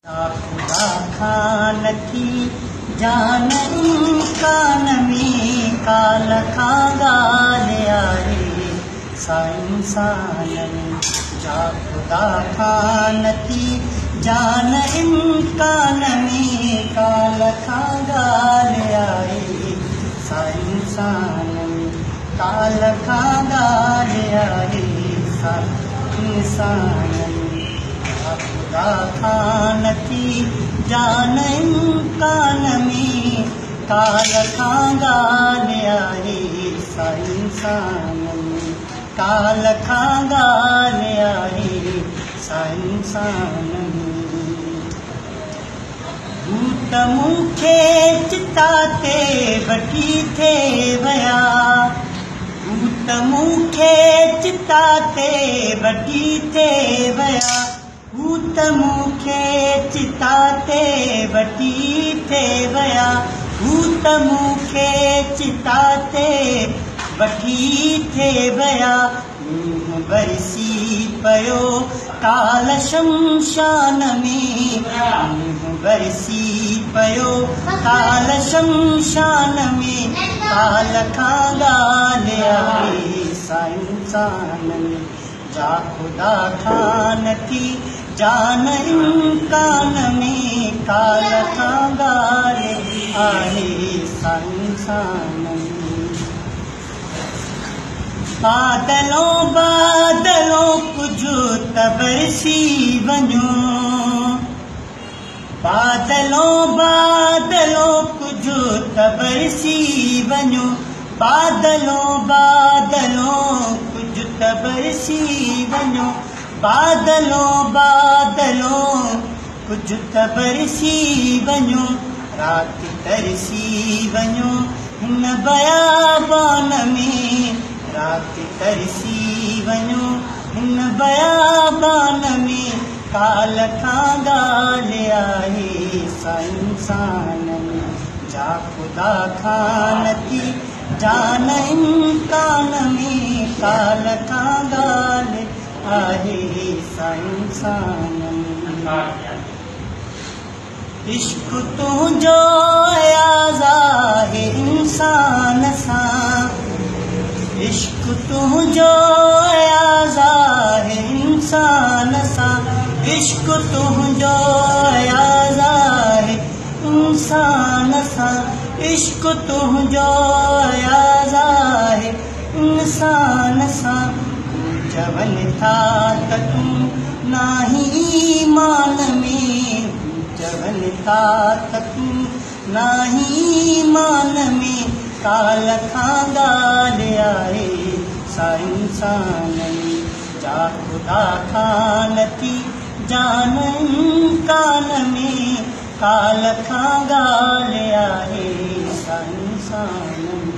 खुदा खां नथी जान इम्कान में काल खां ॻाल्हि आहे साइंसाननि जा खुदा खां नथी जान इम्कान में काल खां ॻाल्हि आहे साइंसाननि काल खां ॻाल्हि आहे इंसाननि खुदा खां नथी जान इम्कान में काल खां ॻाल्हि आहे साइंसाननि काल खां ॻाल्हि आहे साइंसाननि भूत मूंखे चिता ते वठी थे विया भूत मूंखे चिता ते वठी थे विया भूत मूंखे चिता ते वठी थे विया भूत मूंखे चिता ते वठी थे विया मींहुं बरसी पियो काल शमशान में मींहुं बरसी पियो काल शमशान में काल खां ॻाल्हि आहे साइंसाननि जा खुदा खां नथी जान इम्कान में काल खां ॻाल्हि आहे साइंसाननि बादलों बादलों कुझु त बरसी वञो बादलों बादलों कुझु त बरसी वञो बादलों बादलों कुझु त बरसी वञो बादलों बादलों कुझु त बरसी वञो राति तरसी वञो हिन बयाबान में राति तरसी वञो हिन बयाबान में काल खां ॻाल्हि आहे साइंसाननि जा खुदा खां नथी जान इम्कान में काल खां ॻाल्हि आहे साइंसाननि इश्क तुंहिंजो आज़ादु इंसान सां इश्क तुंहिंजो आज़ादु इंसान सां इश्क तुंहिंजो आज़ादु इंसान सां इश्क तुंहिंजो आज़ादु इंसान सां चवनि था त तूं नाही ईमान में चवनि था त तूं नाही ईमान में काल खां ॻाल्हि आहे साइंसाननि जा खुदा खां नथी जान इम्कान में काल खां ॻाल्हि आहे साइंसाननि